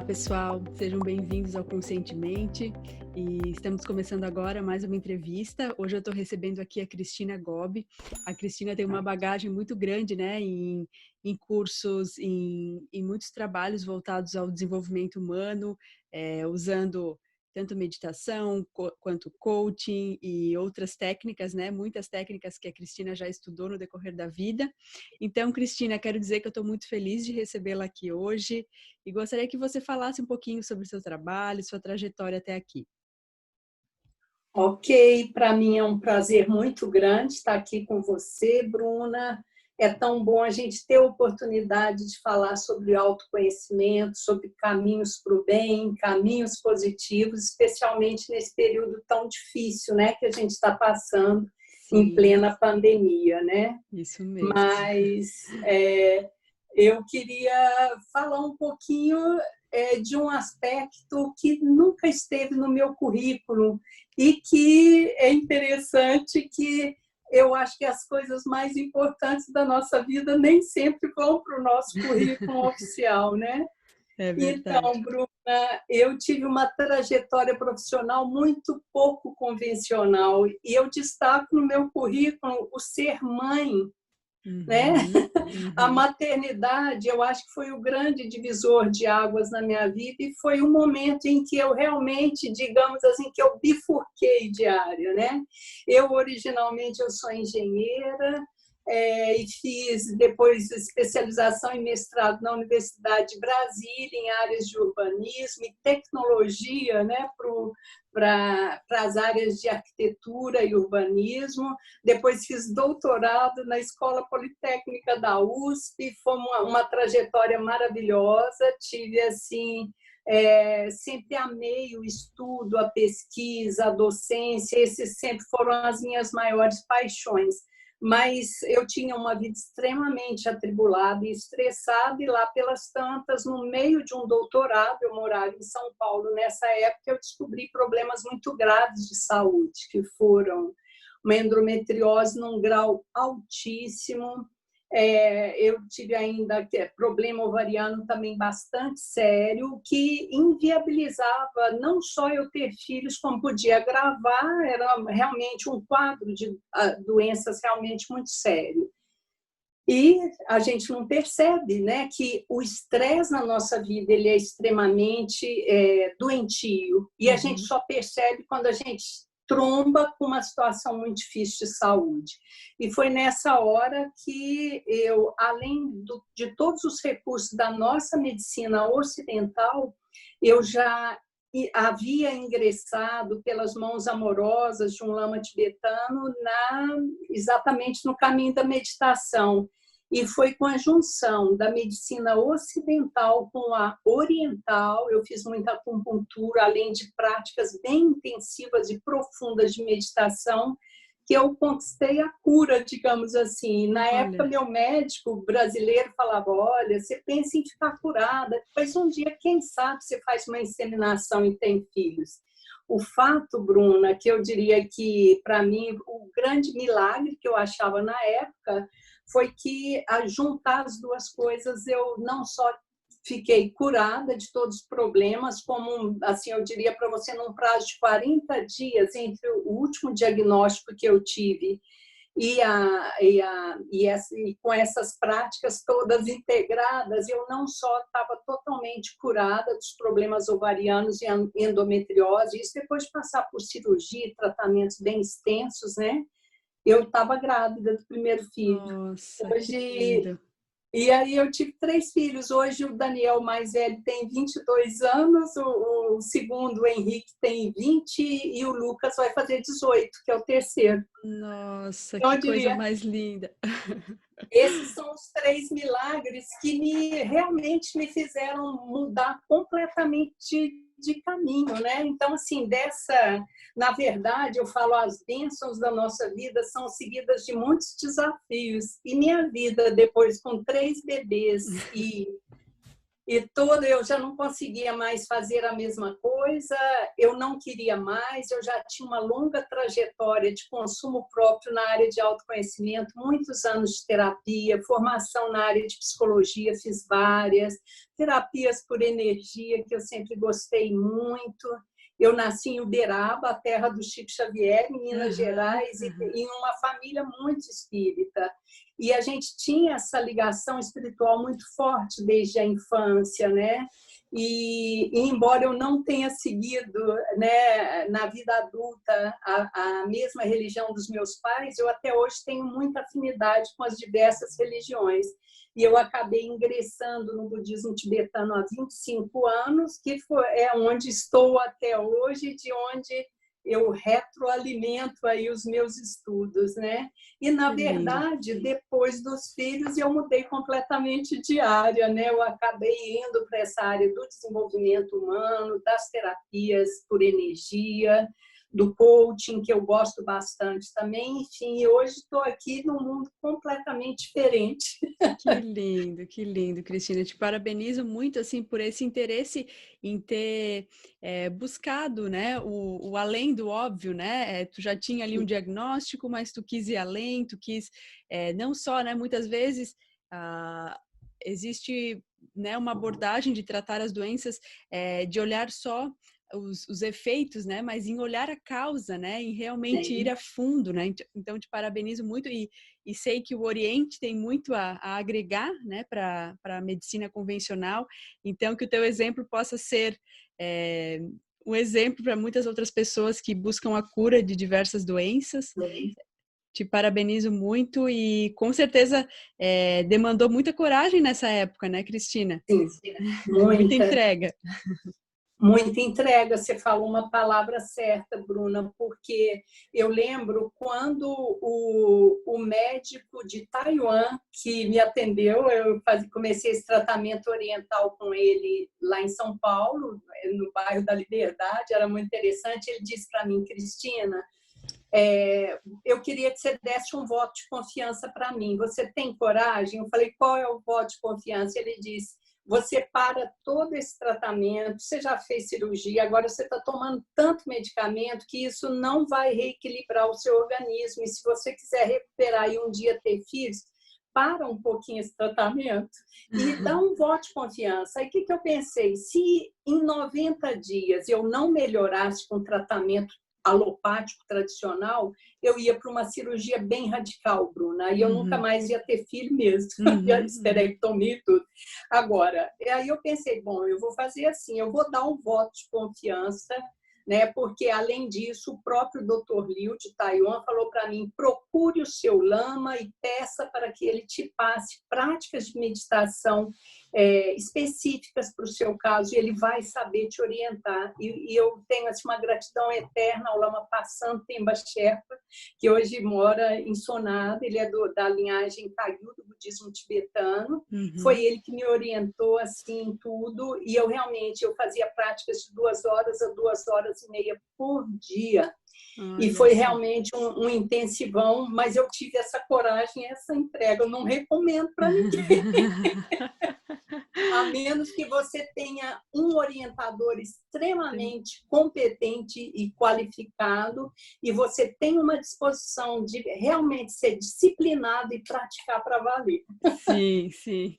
pessoal, sejam bem-vindos ao Conscientemente e estamos começando agora mais uma entrevista. Hoje eu estou recebendo aqui a Cristina Gobi. A Cristina tem uma bagagem muito grande, né, em cursos, em muitos trabalhos voltados ao desenvolvimento humano, usando tanto meditação quanto coaching e outras técnicas, né? Muitas técnicas que a Cristina já estudou no decorrer da vida. Então, Cristina, quero dizer que eu estou muito feliz de recebê-la aqui hoje e gostaria que você falasse um pouquinho sobre o seu trabalho, sua trajetória até aqui. Ok, para mim é um prazer muito grande estar aqui com você, Bruna. É tão bom a gente ter a oportunidade de falar sobre autoconhecimento, sobre caminhos para o bem, caminhos positivos, especialmente nesse período tão difícil, né, que a gente está passando. Sim. Em plena pandemia, né? Isso mesmo. Mas eu queria falar um pouquinho de um aspecto que nunca esteve no meu currículo e que é interessante, que eu acho que as coisas mais importantes da nossa vida nem sempre vão para o nosso currículo oficial, né? É verdade. Então, Bruna, eu tive uma trajetória profissional muito pouco convencional e eu destaco no meu currículo o ser mãe, né? A maternidade, eu acho que foi o grande divisor de águas na minha vida e foi o momento em que eu realmente, digamos assim, que eu bifurquei de área, né? Originalmente, eu sou engenheira e fiz depois especialização em mestrado na Universidade de Brasília, em áreas de urbanismo e tecnologia, né? Para as áreas de arquitetura e urbanismo. Depois fiz doutorado na Escola Politécnica da USP, foi uma trajetória maravilhosa. Tive, assim, sempre amei o estudo, a pesquisa, a docência, esses sempre foram as minhas maiores paixões. Mas eu tinha uma vida extremamente atribulada e estressada, e lá pelas tantas, no meio de um doutorado, eu morava em São Paulo nessa época, eu descobri problemas muito graves de saúde, que foram uma endometriose num grau altíssimo, eu tive ainda problema ovariano também bastante sério, que inviabilizava não só eu ter filhos, como podia agravar, era realmente um quadro de doenças realmente muito sério. E a gente não percebe, né, que o estresse na nossa vida ele é extremamente doentio, e a gente só percebe quando a gente tromba com uma situação muito difícil de saúde. E foi nessa hora que eu, além de todos os recursos da nossa medicina ocidental, eu já havia ingressado pelas mãos amorosas de um lama tibetano exatamente no caminho da meditação. E foi com a junção da medicina ocidental com a oriental, eu fiz muita acupuntura, além de práticas bem intensivas e profundas de meditação, que eu conquistei a cura, digamos assim. Na época, meu médico brasileiro falava, olha, você pensa em ficar curada, depois um dia, quem sabe, você faz uma inseminação e tem filhos. O fato, Bruna, que eu diria que, para mim, o grande milagre que eu achava na época foi que, a juntar as duas coisas, eu não só fiquei curada de todos os problemas, como, assim, eu diria para você, num prazo de 40 dias entre o último diagnóstico que eu tive e com essas práticas todas integradas, eu não só estava totalmente curada dos problemas ovarianos e endometriose, isso depois de passar por cirurgia e tratamentos bem extensos, né? Eu estava grávida do primeiro filho. Nossa, hoje, que lindo. E aí eu tive 3 filhos. Hoje o Daniel mais velho tem 22 anos, o segundo, o Henrique, tem 20 e o Lucas vai fazer 18, que é o terceiro. Nossa, Então, que coisa mais linda. Esses são os 3 milagres que realmente me fizeram mudar completamente de caminho, né? Então, assim, na verdade, eu falo, as bênçãos da nossa vida são seguidas de muitos desafios. E minha vida, depois com 3 bebês e eu já não conseguia mais fazer a mesma coisa, eu não queria mais, eu já tinha uma longa trajetória de consumo próprio na área de autoconhecimento, muitos anos de terapia, formação na área de psicologia, fiz várias, terapias por energia, que eu sempre gostei muito. Eu nasci em Uberaba, a terra do Chico Xavier, em Minas Gerais, e em uma família muito espírita. E a gente tinha essa ligação espiritual muito forte desde a infância, né? E embora eu não tenha seguido, né, na vida adulta a mesma religião dos meus pais, eu até hoje tenho muita afinidade com as diversas religiões. E eu acabei ingressando no budismo tibetano há 25 anos, que é onde estou até hoje, de onde eu retroalimento aí os meus estudos, né? E, na verdade, depois dos filhos, eu mudei completamente de área, né? Eu acabei indo para essa área do desenvolvimento humano, das terapias por energia, do coaching, que eu gosto bastante também. Enfim, hoje estou aqui num mundo completamente diferente. Que lindo, Cristina. Te parabenizo muito assim por esse interesse em ter buscado, né, o além do óbvio, né? Tu já tinha ali um diagnóstico, mas tu quis ir além, tu quis não só, né? Muitas vezes existe, né, uma abordagem de tratar as doenças de olhar só os efeitos, né? Mas em olhar a causa, né? Em realmente ir a fundo, né? Então, te parabenizo muito e sei que o Oriente tem muito a agregar, né? Para a medicina convencional. Então, que o teu exemplo possa ser um exemplo para muitas outras pessoas que buscam a cura de diversas doenças. Te parabenizo muito e, com certeza, demandou muita coragem nessa época, né, Cristina? Sim, muita entrega. Muita entrega, você falou uma palavra certa, Bruna, porque eu lembro quando o médico de Taiwan que me atendeu, eu comecei esse tratamento oriental com ele lá em São Paulo, no bairro da Liberdade, era muito interessante. Ele disse para mim: Cristina, eu queria que você desse um voto de confiança para mim. Você tem coragem? Eu falei: qual é o voto de confiança? Ele disse: você para todo esse tratamento, você já fez cirurgia, agora você está tomando tanto medicamento que isso não vai reequilibrar o seu organismo. E se você quiser recuperar e um dia ter filhos, para um pouquinho esse tratamento e dá um voto de confiança. Aí o que eu pensei? Se em 90 dias eu não melhorasse com tratamento alopático tradicional, eu ia para uma cirurgia bem radical, Bruna, e eu nunca mais ia ter filho mesmo, ia esterectomia e tudo. Agora, aí eu pensei, bom, eu vou fazer assim, eu vou dar um voto de confiança, né? Porque, além disso, o próprio Dr. Liu, de Taiwan, falou para mim: procure o seu lama e peça para que ele te passe práticas de meditação específicas para o seu caso, e ele vai saber te orientar. E eu tenho assim, uma gratidão eterna ao Lama Passan Temba Sherpa, que hoje mora em Sonada. Ele é da linhagem Kagyu, do budismo tibetano. Foi ele que me orientou assim em tudo, e eu fazia práticas de 2 horas a 2 horas e meia por dia. E foi realmente um intensivão, mas eu tive essa coragem, essa entrega. Eu não recomendo para ninguém. A menos que você tenha um orientador extremamente competente e qualificado e você tenha uma disposição de realmente ser disciplinado e praticar para valer. Sim, sim.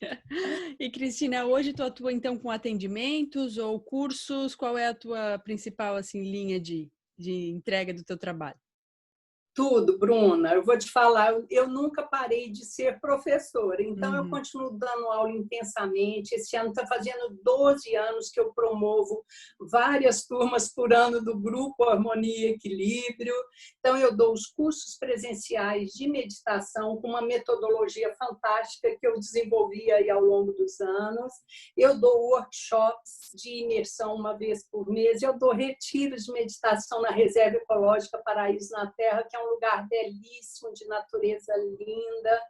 E, Cristina, hoje tu atua então com atendimentos ou cursos? Qual é a tua principal assim, linha de entrega do teu trabalho? Tudo, Bruna. Eu vou te falar, eu nunca parei de ser professora, então eu continuo dando aula intensamente. Esse ano está fazendo 12 anos que eu promovo várias turmas por ano do Grupo Harmonia e Equilíbrio. Então, eu dou os cursos presenciais de meditação com uma metodologia fantástica que eu desenvolvi aí ao longo dos anos. Eu dou workshops de imersão uma vez por mês. Eu dou retiros de meditação na Reserva Ecológica Paraíso na Terra, que é um lugar belíssimo, de natureza linda.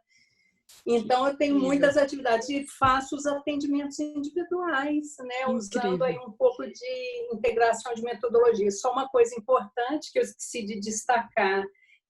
Então, eu tenho muitas atividades e faço os atendimentos individuais, né? Usando aí um pouco de integração de metodologia. Só uma coisa importante que eu esqueci de destacar,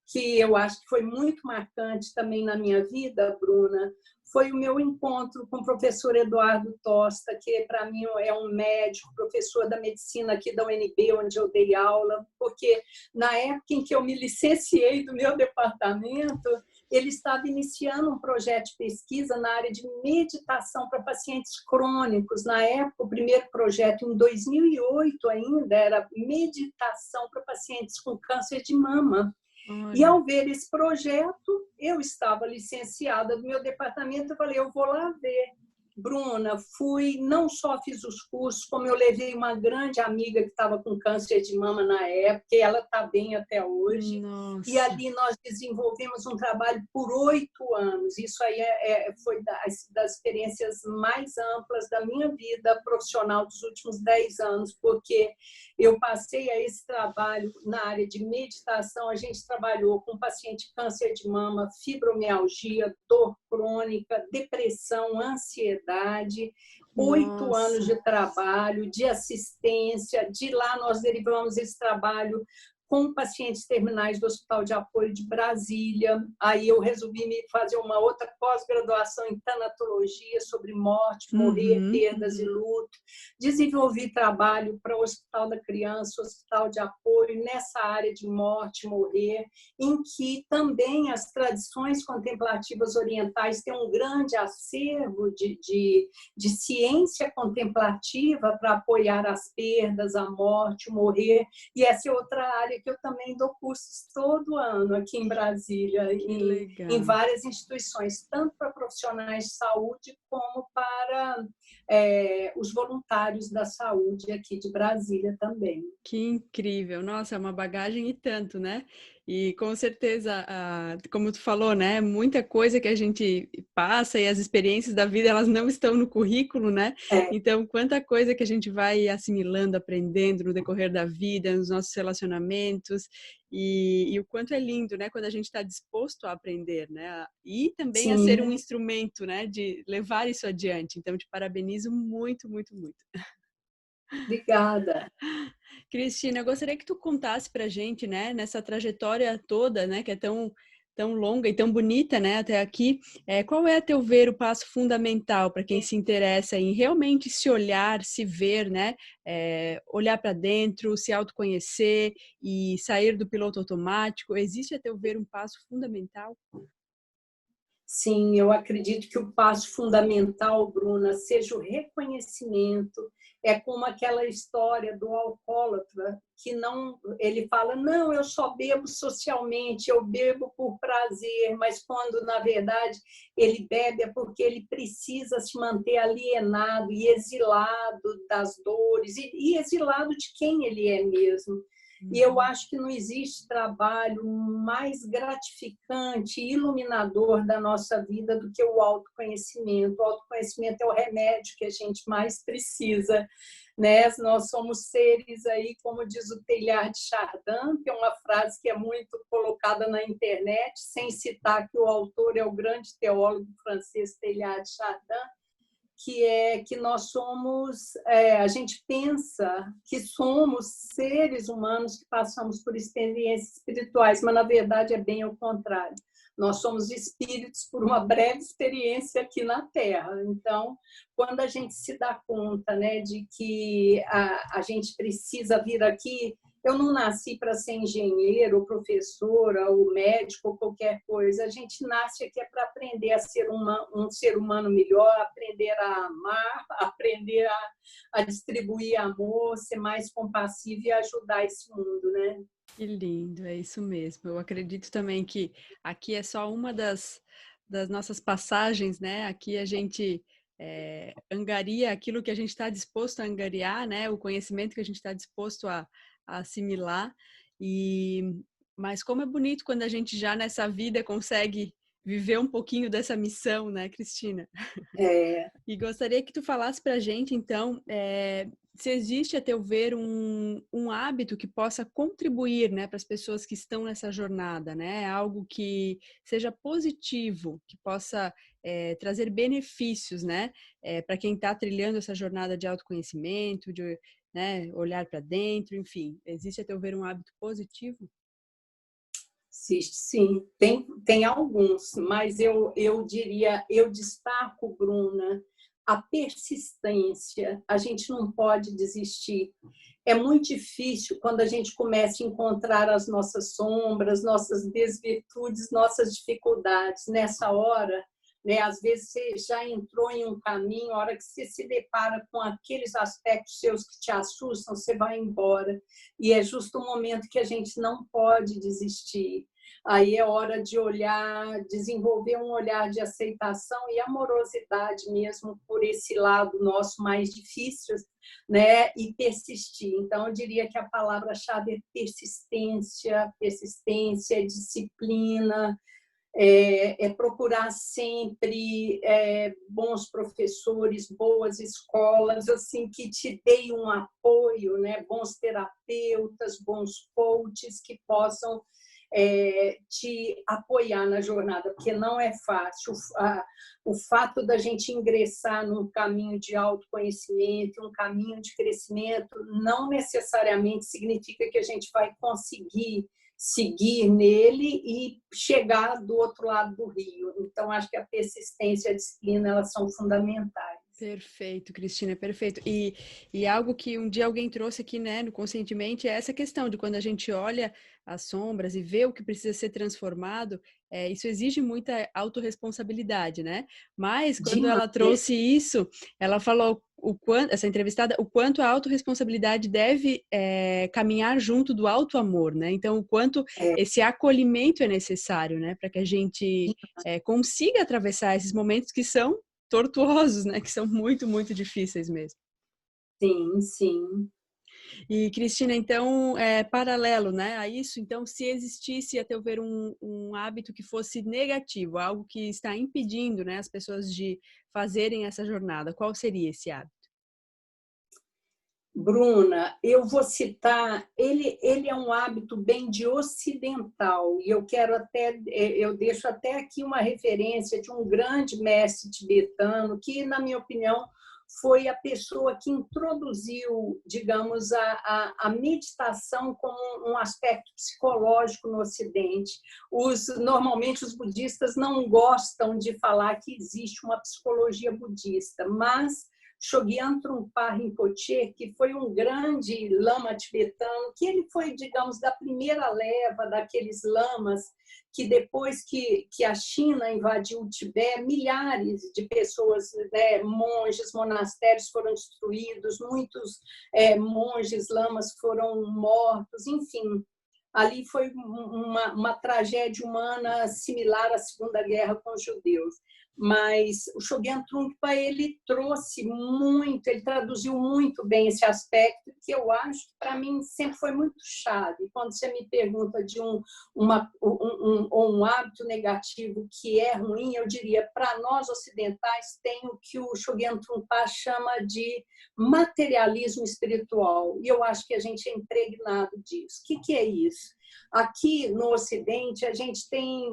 que eu acho que foi muito marcante também na minha vida, Bruna, foi o meu encontro com o professor Eduardo Tosta, que para mim é um médico, professor da medicina aqui da UNB, onde eu dei aula, porque na época em que eu me licenciei do meu departamento, ele estava iniciando um projeto de pesquisa na área de meditação para pacientes crônicos. Na época, o primeiro projeto, em 2008 ainda, era meditação para pacientes com câncer de mama. Olha. E ao ver esse projeto, eu estava licenciada do meu departamento, eu falei, eu vou lá ver. Bruna, não só fiz os cursos, como eu levei uma grande amiga que estava com câncer de mama na época, e ela está bem até hoje. Nossa. E ali nós desenvolvemos um trabalho por 8 anos. Isso aí foi das experiências mais amplas da minha vida profissional dos últimos 10 anos, porque eu passei a esse trabalho na área de meditação. A gente trabalhou com paciente de câncer de mama, fibromialgia, dor crônica, depressão, ansiedade. 8 anos de trabalho, de assistência. De lá nós derivamos esse trabalho com pacientes terminais do Hospital de Apoio de Brasília. Aí eu resolvi me fazer uma outra pós-graduação em tanatologia sobre morte, morrer, perdas e luto. Desenvolvi trabalho para o Hospital da Criança, Hospital de Apoio, nessa área de morte, morrer, em que também as tradições contemplativas orientais têm um grande acervo de ciência contemplativa para apoiar as perdas, a morte, o morrer. E essa é outra área que eu também dou cursos todo ano aqui em Brasília, em várias instituições, tanto para profissionais de saúde como para os voluntários da saúde aqui de Brasília também. Que incrível! Nossa, é uma bagagem e tanto, né? E com certeza, como tu falou, né? Muita coisa que a gente passa e as experiências da vida, elas não estão no currículo, né? Então, quanta coisa que a gente vai assimilando, aprendendo no decorrer da vida, nos nossos relacionamentos, e o quanto é lindo, né? Quando a gente está disposto a aprender, né? E também Sim. a ser um instrumento, né? De levar isso adiante. Então, te parabenizo muito, muito, muito. Obrigada. Cristina, eu gostaria que tu contasse para a gente, né, nessa trajetória toda, né, que é tão longa e tão bonita, né, até aqui, qual é, a teu ver, o passo fundamental para quem se interessa em realmente se olhar, se ver, né, olhar para dentro, se autoconhecer e sair do piloto automático? Existe, a teu ver, um passo fundamental? Sim, eu acredito que o passo fundamental, Bruna, seja o reconhecimento. É como aquela história do alcoólatra que ele fala, não, eu só bebo socialmente, eu bebo por prazer, mas quando, na verdade, ele bebe é porque ele precisa se manter alienado e exilado das dores e exilado de quem ele é mesmo. E eu acho que não existe trabalho mais gratificante e iluminador da nossa vida do que o autoconhecimento. O autoconhecimento é o remédio que a gente mais precisa, né? Nós somos seres aí, como diz o Teilhard de Chardin, que é uma frase que é muito colocada na internet, sem citar que o autor é o grande teólogo francês Teilhard de Chardin, que é que nós somos, a gente pensa que somos seres humanos que passamos por experiências espirituais, mas na verdade é bem o contrário. Nós somos espíritos por uma breve experiência aqui na Terra. Então, quando a gente se dá conta, né, de que a gente precisa vir aqui, eu não nasci para ser engenheiro, ou professora, ou médico, ou qualquer coisa. A gente nasce aqui para aprender a ser um ser humano melhor, aprender a amar, aprender a distribuir amor, ser mais compassivo e ajudar esse mundo, né? Que lindo, é isso mesmo. Eu acredito também que aqui é só uma das nossas passagens, né? Aqui a gente angaria aquilo que a gente está disposto a angariar, né? O conhecimento que a gente está disposto a assimilar. Mas como é bonito quando a gente já nessa vida consegue viver um pouquinho dessa missão, né, Cristina? E gostaria que tu falasse para a gente, então, se existe, a teu ver, um hábito que possa contribuir, né, para as pessoas que estão nessa jornada, né? Algo que seja positivo, que possa trazer benefícios, né, para quem está trilhando essa jornada de autoconhecimento, de, né, olhar para dentro, enfim. Existe, a teu ver, um hábito positivo? Existe, sim. Tem alguns, mas eu diria, eu destaco, Bruna, a persistência. A gente não pode desistir. É muito difícil quando a gente começa a encontrar as nossas sombras, nossas desvirtudes, nossas dificuldades. Nessa hora, né, às vezes você já entrou em um caminho, a hora que você se depara com aqueles aspectos seus que te assustam, você vai embora. E é justo o momento que a gente não pode desistir. Aí é hora de olhar, desenvolver um olhar de aceitação e amorosidade mesmo por esse lado nosso mais difícil, né? E persistir. Então, eu diria que a palavra-chave é persistência, persistência, disciplina, procurar sempre bons professores, boas escolas, assim, que te deem um apoio, né? Bons terapeutas, bons coaches que possam te apoiar na jornada, porque não é fácil. O fato da gente ingressar num caminho de autoconhecimento, um caminho de crescimento, não necessariamente significa que a gente vai conseguir seguir nele e chegar do outro lado do rio. Então, acho que a persistência e a disciplina, elas são fundamentais. Perfeito, Cristina, perfeito. E algo que um dia alguém trouxe aqui, né, no Conscientemente, é essa questão de quando a gente olha as sombras e vê o que precisa ser transformado, isso exige muita autorresponsabilidade, né? Mas quando ela trouxe isso, ela falou essa entrevistada, o quanto a autorresponsabilidade deve caminhar junto do auto-amor, né? Então, o quanto esse acolhimento é necessário, né? Para que a gente consiga atravessar esses momentos que são tortuosos, né? Que são muito, muito difíceis mesmo. Sim, sim. E, Cristina, então, paralelo, né, a isso, então, se existisse, a teu ver, um hábito que fosse negativo, algo que está impedindo, né, as pessoas de fazerem essa jornada, qual seria esse hábito? Bruna, eu vou citar, ele é um hábito bem de ocidental, e eu deixo até aqui uma referência de um grande mestre tibetano, que, na minha opinião, foi a pessoa que introduziu, digamos, a meditação como um aspecto psicológico no Ocidente. Normalmente, os budistas não gostam de falar que existe uma psicologia budista, mas Chogyam Trungpa Rinpoche, que foi um grande lama tibetano, que ele foi, digamos, da primeira leva daqueles lamas que depois que a China invadiu o Tibete, milhares de pessoas, né, monges, monastérios foram destruídos, muitos monges, lamas foram mortos, enfim. Ali foi uma tragédia humana similar à Segunda Guerra com os judeus. Mas o Chogyam Trungpa, ele trouxe muito, ele traduziu muito bem esse aspecto, que eu acho que, para mim, sempre foi muito chave. Quando você me pergunta de um hábito negativo que é ruim, eu diria, para nós ocidentais, tem o que o Chogyam Trungpa chama de materialismo espiritual. E eu acho que a gente é impregnado disso. O que é isso? Aqui no Ocidente, a gente tem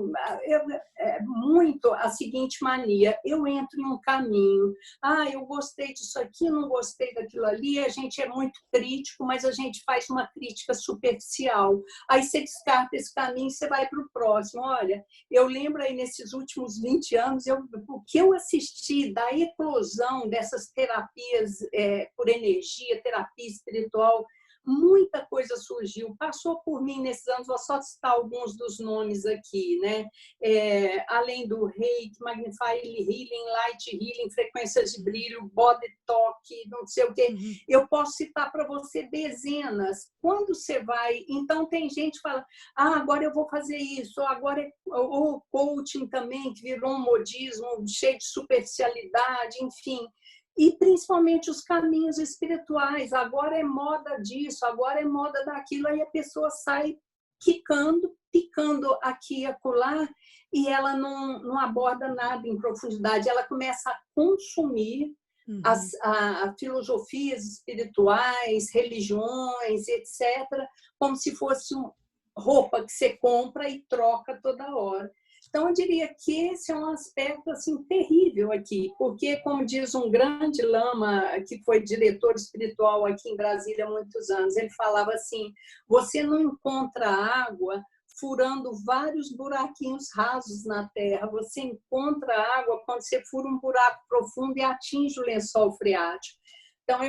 muito a seguinte mania: eu entro em um caminho, eu gostei disso aqui, não gostei daquilo ali, a gente é muito crítico, mas a gente faz uma crítica superficial. Aí você descarta esse caminho e você vai para o próximo. Olha, eu lembro aí nesses últimos 20 anos, o que eu assisti da eclosão dessas terapias por energia, terapia espiritual, muita coisa surgiu, passou por mim nesses anos, vou só citar alguns dos nomes aqui, né? Além do Reiki, Magnify Healing, Light Healing, frequências de brilho, Body Talk, não sei o quê. Eu posso citar para você dezenas. Quando você vai... Então, tem gente que fala, agora eu vou fazer isso, agora o coaching também, que virou um modismo cheio de superficialidade, enfim... E principalmente os caminhos espirituais. Agora é moda disso, agora é moda daquilo, aí a pessoa sai picando aqui e acolá, e ela não aborda nada em profundidade. Ela começa a consumir as filosofias espirituais, religiões, etc., como se fosse roupa que você compra e troca toda hora. Então, eu diria que esse é um aspecto assim, terrível aqui, porque, como diz um grande lama, que foi diretor espiritual aqui em Brasília há muitos anos, ele falava assim, você não encontra água furando vários buraquinhos rasos na terra. Você encontra água quando você fura um buraco profundo e atinge o lençol freático. Então,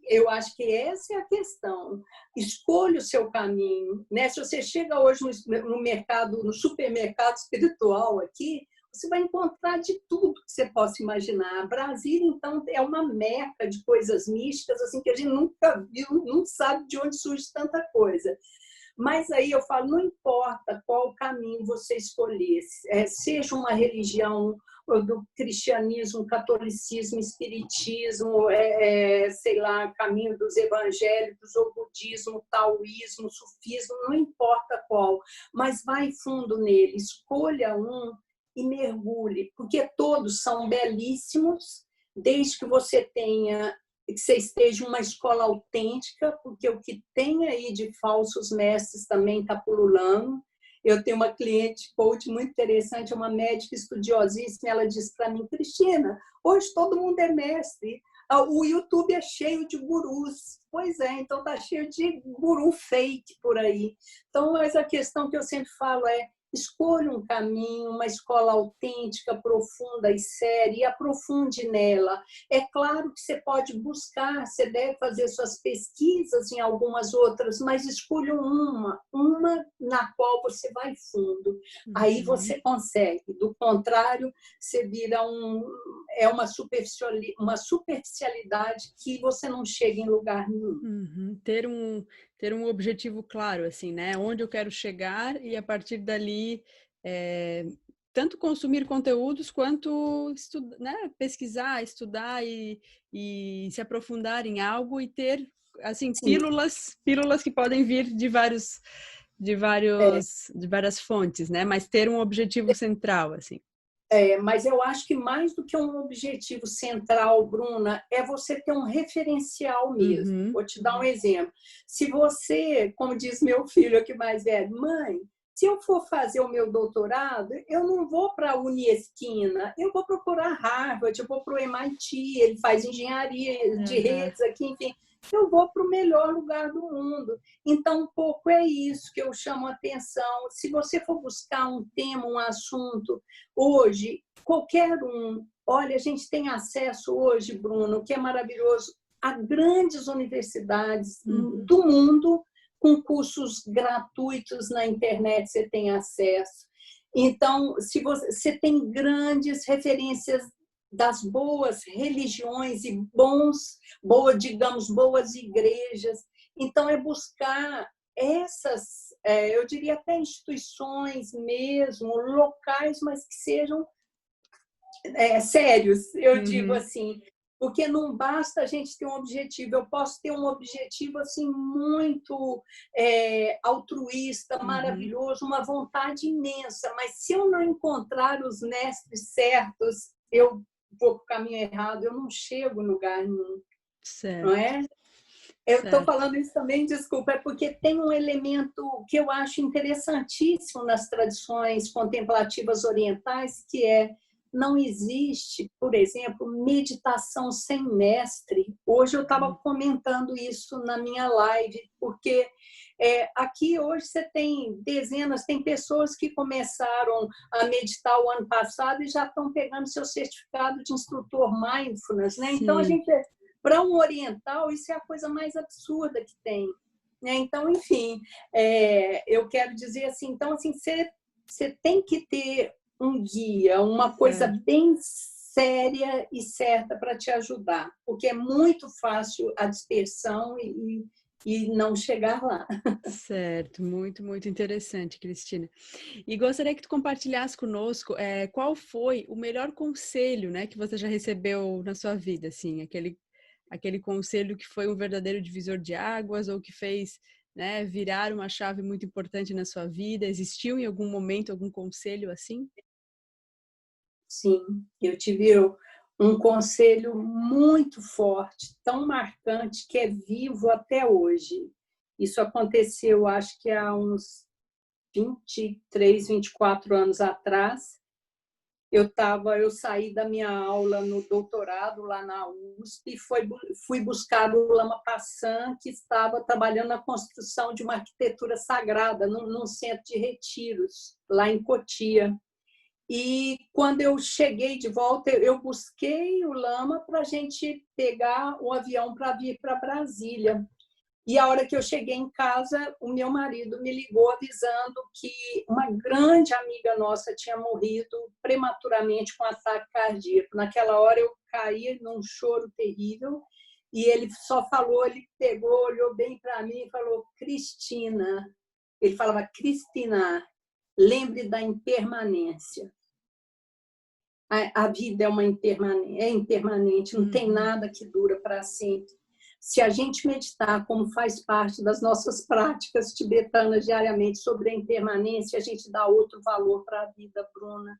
eu acho que essa é a questão. Escolha o seu caminho, né? Se você chega hoje no mercado, no supermercado espiritual aqui, você vai encontrar de tudo que você possa imaginar. Brasília, então, é uma meca de coisas místicas, assim, que a gente nunca viu, não sabe de onde surge tanta coisa. Mas aí eu falo, não importa qual caminho você escolher, seja uma religião do cristianismo, catolicismo, espiritismo, sei lá, caminho dos evangélicos, ou budismo, taoísmo, sufismo, não importa qual, mas vai fundo nele, escolha um e mergulhe, porque todos são belíssimos, desde que você esteja em uma escola autêntica, porque o que tem aí de falsos mestres também está pululando. Eu tenho uma cliente coach muito interessante, uma médica estudiosíssima, ela disse para mim, Cristina, hoje todo mundo é mestre, o YouTube é cheio de gurus. Pois é, então está cheio de guru fake por aí. Então, mas a questão que eu sempre falo é, escolha um caminho, uma escola autêntica, profunda e séria, e aprofunde nela. É claro que você pode buscar, você deve fazer suas pesquisas em algumas outras, mas escolha uma na qual você vai fundo. Aí você consegue. Do contrário, você vira uma superficialidade que você não chega em lugar nenhum. Ter um objetivo claro, assim, né? Onde eu quero chegar e a partir dali tanto consumir conteúdos quanto pesquisar, estudar e se aprofundar em algo e ter assim pílulas que podem vir de várias fontes, né? Mas ter um objetivo central, assim. Mas eu acho que mais do que um objetivo central, Bruna, é você ter um referencial mesmo. Vou te dar um exemplo. Se você, como diz meu filho aqui mais velho, mãe, se eu for fazer o meu doutorado, eu não vou para a Uniesquina, eu vou procurar Harvard, eu vou para o MIT, ele faz engenharia de redes aqui, enfim. Eu vou para o melhor lugar do mundo. Então, um pouco é isso que eu chamo a atenção. Se você for buscar um tema, um assunto, hoje, qualquer um, olha, a gente tem acesso hoje, Bruno, que é maravilhoso, a grandes universidades do mundo, com cursos gratuitos na internet, você tem acesso. Então, se você tem grandes referências das boas religiões e boas igrejas. Então, é buscar essas, eu diria até instituições mesmo, locais, mas que sejam sérios, eu digo assim, porque não basta a gente ter um objetivo, eu posso ter um objetivo assim muito altruísta, maravilhoso, uma vontade imensa, mas se eu não encontrar os mestres certos, eu vou para o caminho errado, eu não chego em lugar nenhum, não é? Eu estou falando isso também, desculpa, é porque tem um elemento que eu acho interessantíssimo nas tradições contemplativas orientais, que não existe, por exemplo, meditação sem mestre. Hoje eu estava comentando isso na minha live, porque aqui hoje você tem dezenas, tem pessoas que começaram a meditar o ano passado e já estão pegando seu certificado de instrutor mindfulness, né? Então, para um oriental, isso é a coisa mais absurda que tem, né? Então, enfim, eu quero dizer assim, então, assim, você tem que ter um guia, uma coisa bem séria e certa para te ajudar, porque é muito fácil a dispersão e não chegar lá. Certo, muito, muito interessante, Cristina. E gostaria que tu compartilhasse conosco qual foi o melhor conselho, né, que você já recebeu na sua vida, assim, aquele conselho que foi um verdadeiro divisor de águas ou que fez, né, virar uma chave muito importante na sua vida. Existiu em algum momento algum conselho assim? Sim, eu tive um conselho muito forte, tão marcante, que é vivo até hoje. Isso aconteceu, acho que há uns 23, 24 anos atrás. eu saí da minha aula no doutorado lá na USP e fui buscar o Lama Passan, que estava trabalhando na construção de uma arquitetura sagrada num centro de retiros, lá em Cotia. E quando eu cheguei de volta, eu busquei o Lama para a gente pegar o avião para vir para Brasília. E a hora que eu cheguei em casa, o meu marido me ligou avisando que uma grande amiga nossa tinha morrido prematuramente com ataque cardíaco. Naquela hora eu caí num choro terrível e ele só falou, ele pegou, olhou bem para mim e falou: Cristina. Ele falava: Cristina, lembre da impermanência. A vida é impermanente, não tem nada que dura para sempre. Se a gente meditar, como faz parte das nossas práticas tibetanas diariamente, sobre a impermanência, a gente dá outro valor para a vida, Bruna.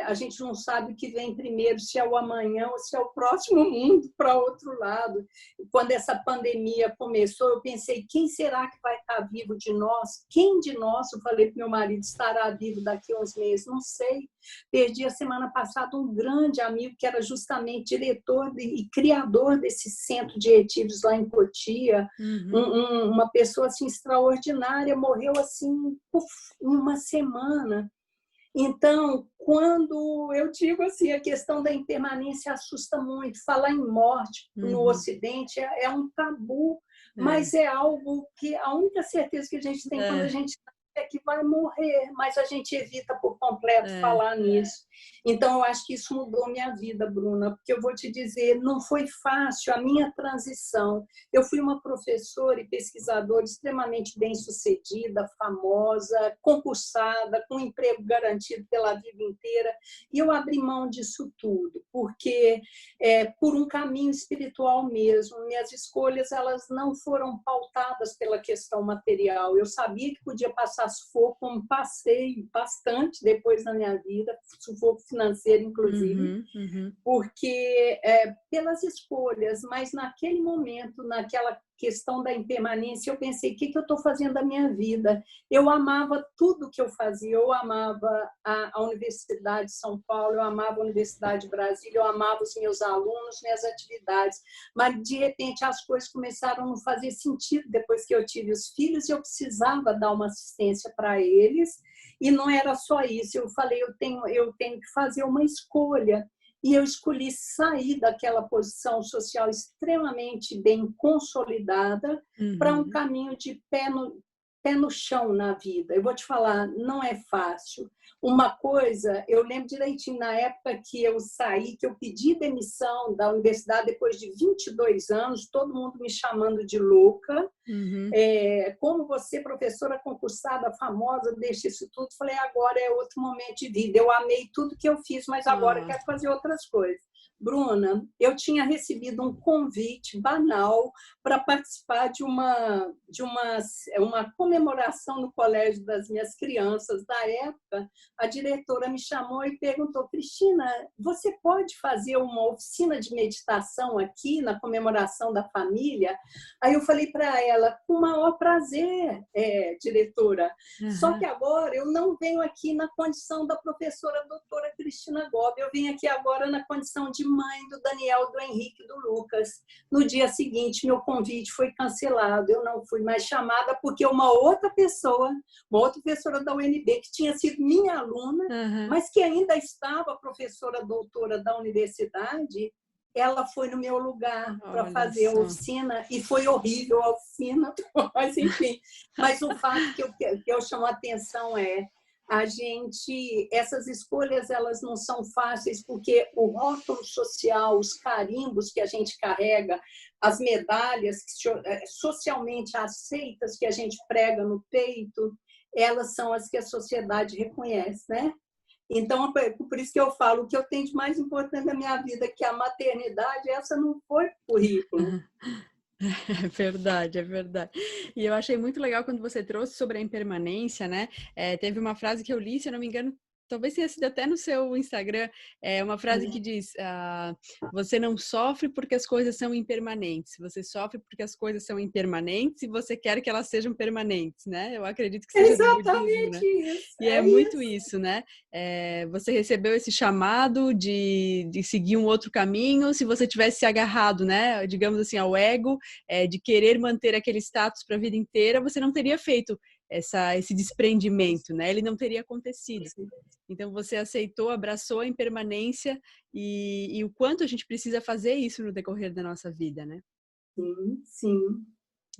A gente não sabe o que vem primeiro, se é o amanhã ou se é o próximo mundo para outro lado. Quando essa pandemia começou, eu pensei: quem será que vai estar vivo de nós? Quem de nós, eu falei para meu marido, estará vivo daqui a uns meses? Não sei. Perdi a semana passada um grande amigo que era justamente diretor e criador desse centro de retiros lá em Cotia. Uma pessoa assim extraordinária, morreu assim em uma semana. Então, quando eu digo assim, a questão da impermanência assusta muito. Falar em morte no Ocidente é um tabu, mas é algo que a única certeza que a gente tem quando a gente é que vai morrer, mas a gente evita por completo falar nisso. Então, eu acho que isso mudou minha vida, Bruna, porque eu vou te dizer, não foi fácil a minha transição. Eu fui uma professora e pesquisadora extremamente bem-sucedida, famosa, concursada, com emprego garantido pela vida inteira, e eu abri mão disso tudo, porque por um caminho espiritual mesmo, minhas escolhas elas não foram pautadas pela questão material. Eu sabia que podia passar sufoco, como passei bastante depois na minha vida, sufoco financeiro, inclusive, porque pelas escolhas, mas naquele momento, naquela questão da impermanência, eu pensei: o que eu estou fazendo da minha vida? Eu amava tudo que eu fazia, eu amava a Universidade de São Paulo, eu amava a Universidade de Brasília, eu amava os meus alunos, minhas atividades, mas de repente as coisas começaram a não fazer sentido depois que eu tive os filhos e eu precisava dar uma assistência para eles, e não era só isso. Eu falei: eu tenho que fazer uma escolha. E eu escolhi sair daquela posição social extremamente bem consolidada para um caminho de pé no chão na vida. Eu vou te falar, não é fácil. Uma coisa, eu lembro direitinho, na época que eu saí, que eu pedi demissão da universidade depois de 22 anos, todo mundo me chamando de louca. Como você, professora concursada, famosa, deixa isso tudo. Falei: agora é outro momento de vida. Eu amei tudo que eu fiz, mas agora quero fazer outras coisas. Bruna, eu tinha recebido um convite banal para participar de uma comemoração no colégio das minhas crianças. Da época, a diretora me chamou e perguntou: Cristina, você pode fazer uma oficina de meditação aqui na comemoração da família? Aí eu falei para ela: com o maior prazer, diretora. Só que agora eu não venho aqui na condição da professora doutora Cristina Gobi, eu venho aqui agora na condição de mãe do Daniel, do Henrique e do Lucas. No dia seguinte, meu convite foi cancelado, eu não fui mais chamada porque uma outra pessoa, uma outra professora da UNB, que tinha sido minha aluna, mas que ainda estava professora doutora da universidade, ela foi no meu lugar para fazer a oficina e foi horrível a oficina, mas enfim. Mas o fato que eu chamo a atenção essas escolhas elas não são fáceis, porque o rótulo social, os carimbos que a gente carrega, as medalhas socialmente aceitas que a gente prega no peito, elas são as que a sociedade reconhece, né? Então, por isso que eu falo, o que eu tenho de mais importante na minha vida, que a maternidade, essa não foi currículo. É verdade, é verdade. E eu achei muito legal quando você trouxe sobre a impermanência, né? Teve uma frase que eu li, se eu não me engano, talvez tenha sido até no seu Instagram, uma frase que diz, você não sofre porque as coisas são impermanentes, você sofre porque as coisas são impermanentes e você quer que elas sejam permanentes, né? Eu acredito que seja do budismo, né? Exatamente isso. E é muito isso, né? Você recebeu esse chamado de seguir um outro caminho, se você tivesse se agarrado, né, digamos assim, ao ego, de querer manter aquele status para a vida inteira, você não teria feito esse desprendimento, né? Ele não teria acontecido. Então você aceitou, abraçou a impermanência e o quanto a gente precisa fazer isso no decorrer da nossa vida, né? Sim, sim.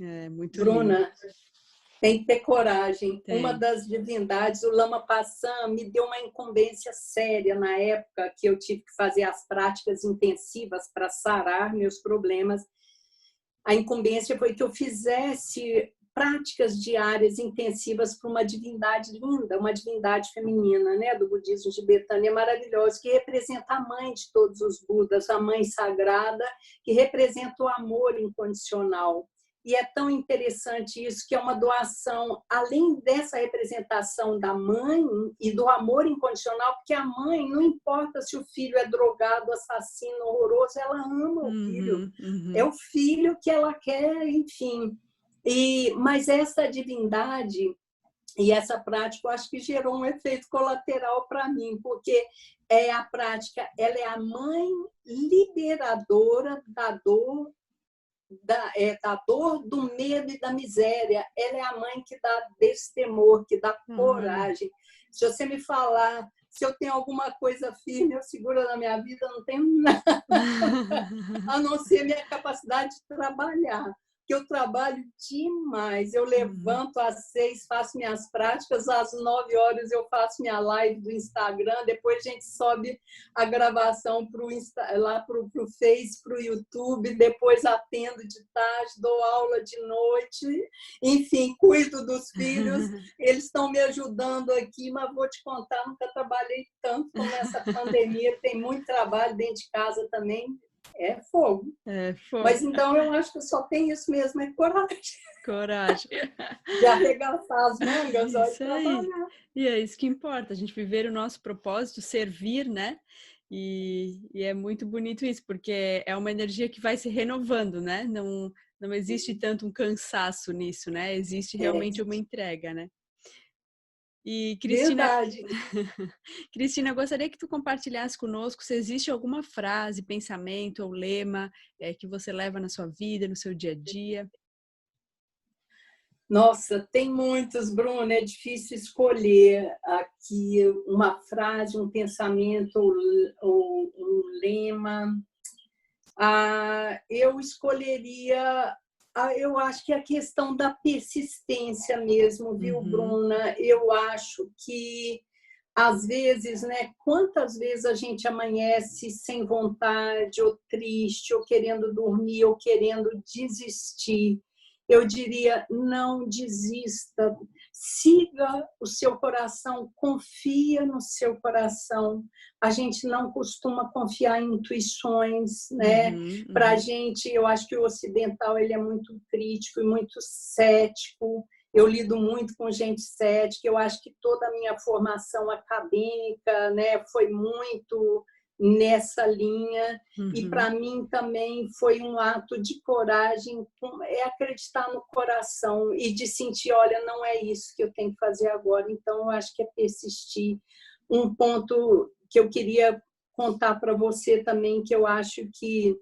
É muito lindo. Bruna, tem que ter coragem. Tem. Uma das divindades, o Lama Passan, me deu uma incumbência séria na época que eu tive que fazer as práticas intensivas para sarar meus problemas. A incumbência foi que eu fizesse práticas diárias intensivas para uma divindade linda, uma divindade feminina, né, do budismo tibetano, maravilhosa, que representa a mãe de todos os Budas, a mãe sagrada, que representa o amor incondicional. E é tão interessante isso, que é uma doação, além dessa representação da mãe e do amor incondicional, porque a mãe, não importa se o filho é drogado, assassino, horroroso, ela ama o filho. É o filho que ela quer, enfim. Mas essa divindade e essa prática, eu acho que gerou um efeito colateral para mim, porque a prática, ela é a mãe liberadora da dor, da dor, do medo e da miséria. Ela é a mãe que dá destemor, que dá coragem. Se você me falar, se eu tenho alguma coisa firme, eu seguro na minha vida, não tenho nada, a não ser minha capacidade de trabalhar. Que eu trabalho demais. Eu levanto às 6, faço minhas práticas, às 9 horas eu faço minha live do Instagram, depois a gente sobe a gravação lá para o Face, para o YouTube, depois atendo de tarde, dou aula de noite, enfim, cuido dos filhos, eles estão me ajudando aqui, mas vou te contar, nunca trabalhei tanto como essa pandemia, tem muito trabalho dentro de casa também. É fogo. Mas então eu acho que só tem isso mesmo, é coragem. Coragem. De arregaçar as mangas, ó, e trabalhar. E é isso que importa, a gente viver o nosso propósito, servir, né? E é muito bonito isso, porque é uma energia que vai se renovando, né? Não existe tanto um cansaço nisso, né? Existe realmente uma entrega, né? E Verdade. Cristina, eu gostaria que tu compartilhasse conosco se existe alguma frase, pensamento ou lema que você leva na sua vida, no seu dia a dia. Nossa, tem muitos, Bruna, é difícil escolher aqui uma frase, um pensamento ou um lema. Eu escolheria, eu acho que a questão da persistência mesmo, viu, Bruna? Eu acho que, às vezes, né, quantas vezes a gente amanhece sem vontade, ou triste, ou querendo dormir, ou querendo desistir. Eu diria, não desista, siga o seu coração, confia no seu coração. A gente não costuma confiar em intuições, né? Para a gente, eu acho que o ocidental ele é muito crítico e muito cético. Eu lido muito com gente cética, eu acho que toda a minha formação acadêmica, né, foi muito nessa linha, e para mim também foi um ato de coragem, acreditar no coração e de sentir, olha, não é isso que eu tenho que fazer agora, então eu acho que é persistir. Um ponto que eu queria contar para você também, que eu acho que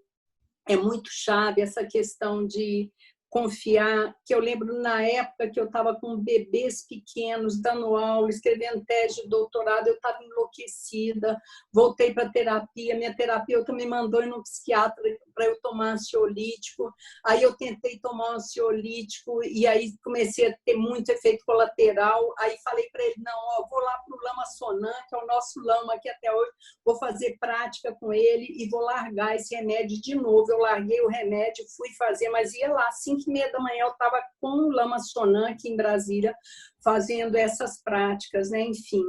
é muito chave, essa questão de confiar, que eu lembro na época que eu estava com bebês pequenos, dando aula, escrevendo tese de doutorado, eu estava enlouquecida, voltei para a terapia, minha terapeuta me mandou ir no psiquiatra para eu tomar ansiolítico, aí eu tentei tomar ansiolítico e aí comecei a ter muito efeito colateral, aí falei para ele, não, ó, vou lá para o Lama Sonan, que é o nosso lama aqui até hoje, vou fazer prática com ele e vou largar esse remédio de novo. Eu larguei o remédio, fui fazer, mas ia lá, 5h30 da manhã, eu estava com o Lama Sonan aqui em Brasília, fazendo essas práticas, né? Enfim.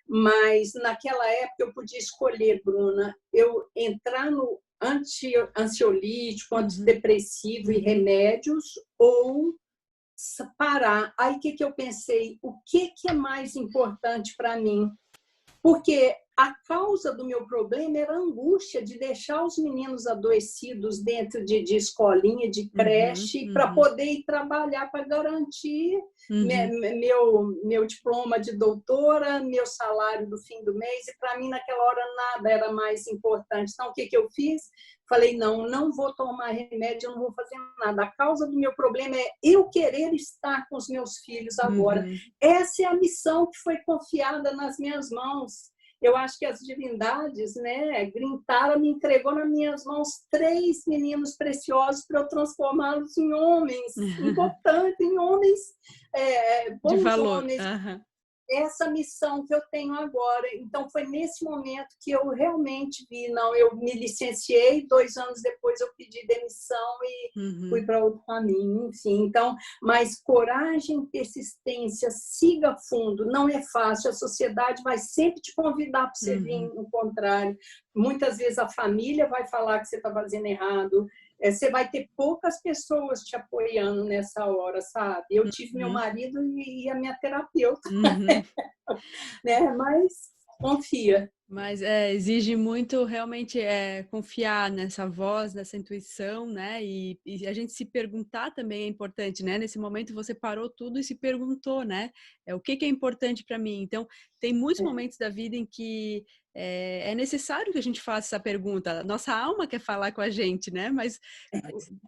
Mas naquela época eu podia escolher, Bruna, eu entrar no ansiolítico, antidepressivo e remédios, ou parar. Aí o que eu pensei? O que é mais importante para mim? Porque a causa do meu problema era a angústia de deixar os meninos adoecidos dentro de escolinha, de creche, para poder ir trabalhar para garantir meu diploma de doutora, meu salário do fim do mês, e para mim naquela hora nada era mais importante. Então, o que eu fiz? Falei, não vou tomar remédio, eu não vou fazer nada. A causa do meu problema é eu querer estar com os meus filhos agora. Essa é a missão que foi confiada nas minhas mãos. Eu acho que as divindades, né, Grintara me entregou nas minhas mãos 3 meninos preciosos para eu transformá-los em homens importantes, em homens bons, de valor. Homens. Essa missão que eu tenho agora. Então, foi nesse momento que eu realmente vi, não, eu me licenciei, 2 anos depois eu pedi demissão e fui para outro caminho, enfim. Então, mas coragem, persistência, siga fundo, não é fácil, a sociedade vai sempre te convidar para você vir no contrário. Muitas vezes a família vai falar que você está fazendo errado, você vai ter poucas pessoas te apoiando nessa hora, sabe? Eu tive meu marido e a minha terapeuta, né? Mas confia. Mas exige muito realmente confiar nessa voz, nessa intuição, né? E a gente se perguntar também é importante, né? Nesse momento você parou tudo e se perguntou, né? O que é importante para mim? Então, tem muitos momentos da vida em que é necessário que a gente faça essa pergunta. Nossa alma quer falar com a gente, né? Mas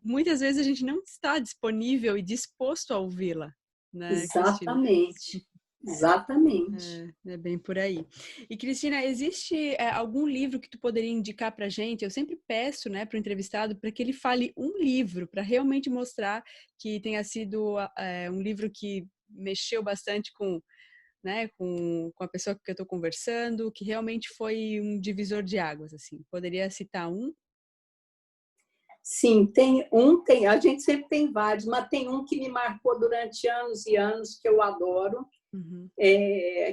muitas vezes a gente não está disponível e disposto a ouvi-la, né, Exatamente. Cristina? Exatamente. É bem por aí. E, Cristina, existe algum livro que tu poderia indicar para a gente? Eu sempre peço, né, para o entrevistado para que ele fale um livro, para realmente mostrar que tenha sido um livro que mexeu bastante com, né, com a pessoa com que eu estou conversando, que realmente foi um divisor de águas, assim. Poderia citar um? Sim, a gente sempre tem vários, mas tem um que me marcou durante anos e anos, que eu adoro,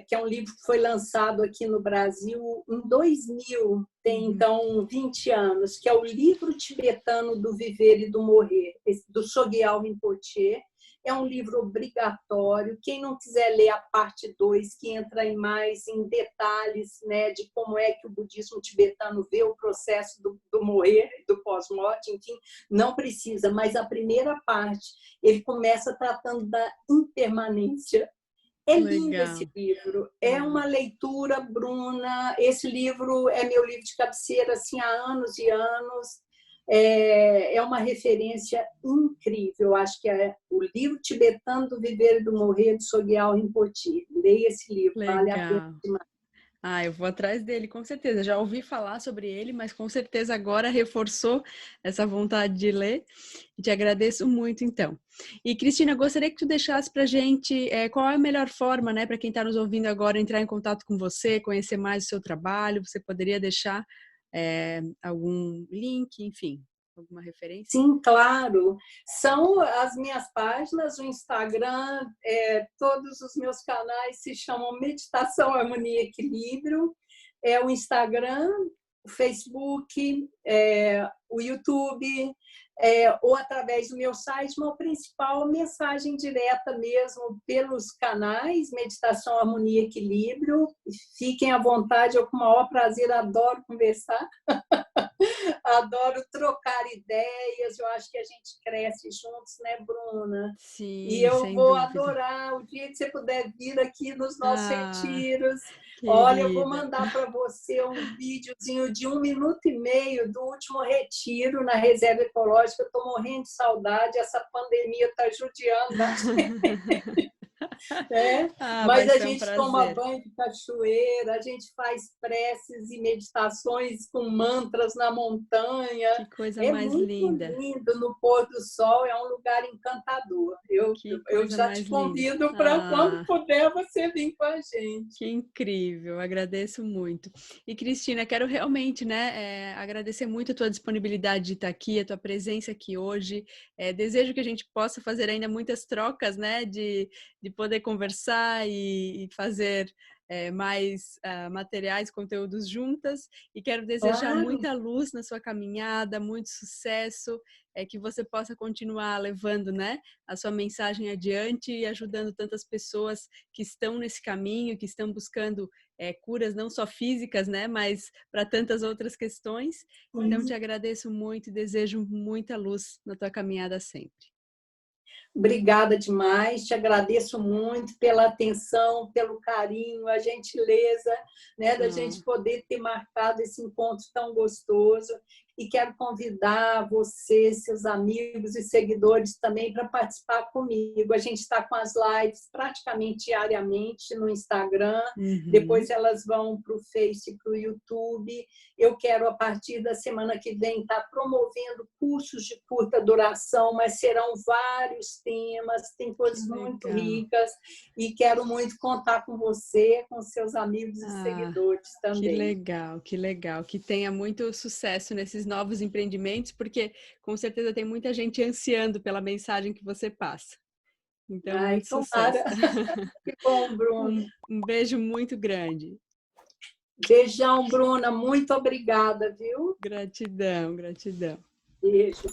que é um livro que foi lançado aqui no Brasil em 2000, tem então 20 anos, que é o Livro Tibetano do Viver e do Morrer, do Sogyal Rinpoche. É um livro obrigatório. Quem não quiser ler a parte 2, que entra mais em detalhes, né, de como é que o budismo tibetano vê o processo do morrer, do pós-morte, enfim, não precisa. Mas a primeira parte, ele começa tratando da impermanência. É lindo esse livro, é uma leitura, Bruna. Esse livro é meu livro de cabeceira assim, há anos e anos. É uma referência incrível. Eu acho que é o livro tibetano do Viver e do Morrer, de Sogyal Rinpoche. Leia esse livro, vale a pena demais. Eu vou atrás dele, com certeza. Já ouvi falar sobre ele, mas com certeza agora reforçou essa vontade de ler. E te agradeço muito, então. E, Cristina, gostaria que tu deixasse para a gente qual é a melhor forma, né, para quem está nos ouvindo agora, entrar em contato com você, conhecer mais o seu trabalho. Você poderia deixar algum link, enfim, alguma referência? Sim, claro. São as minhas páginas, o Instagram, todos os meus canais se chamam Meditação, Harmonia e Equilíbrio. O Instagram, o Facebook, o YouTube, ou através do meu site, mas o principal, mensagem direta mesmo pelos canais, Meditação, Harmonia e Equilíbrio. Fiquem à vontade, eu com o maior prazer adoro conversar. Adoro trocar ideias, eu acho que a gente cresce juntos, né, Bruna? Sim, e eu vou dúvida. adorar o dia que você puder vir aqui nos nossos retiros. Querida. Olha, eu vou mandar para você um videozinho de 1 minuto e meio do último retiro na Reserva Ecológica. Eu estou morrendo de saudade, essa pandemia está judiando a gente. Mas a gente toma banho de cachoeira, a gente faz preces e meditações com mantras na montanha. Que coisa mais linda. É muito lindo no pôr do sol, é um lugar encantador. Eu já te convido para quando puder você vir com a gente. Que incrível, agradeço muito. E, Cristina, quero realmente, né, agradecer muito a tua disponibilidade de estar aqui, a tua presença aqui hoje. Desejo que a gente possa fazer ainda muitas trocas, né, de poder poder conversar e fazer mais materiais, conteúdos juntas, e quero desejar muita luz na sua caminhada, muito sucesso, que você possa continuar levando, né, a sua mensagem adiante e ajudando tantas pessoas que estão nesse caminho, que estão buscando curas não só físicas, né, mas para tantas outras questões. Então, te agradeço muito e desejo muita luz na tua caminhada sempre. Obrigada demais, te agradeço muito pela atenção, pelo carinho, a gentileza, né, da gente poder ter marcado esse encontro tão gostoso. E quero convidar você, seus amigos e seguidores também para participar comigo. A gente está com as lives praticamente diariamente no Instagram, depois elas vão para o Face e para o YouTube. Eu quero, a partir da semana que vem, estar promovendo cursos de curta duração, mas serão vários temas, tem coisas muito ricas, e quero muito contar com você, com seus amigos e seguidores também. Que legal, que legal. Que tenha muito sucesso nesses novos empreendimentos, porque com certeza tem muita gente ansiando pela mensagem que você passa. Então, muito sucesso. Que bom, Bruna. Um beijo muito grande. Beijão, Bruna. Muito obrigada, viu? Gratidão, gratidão. Beijo.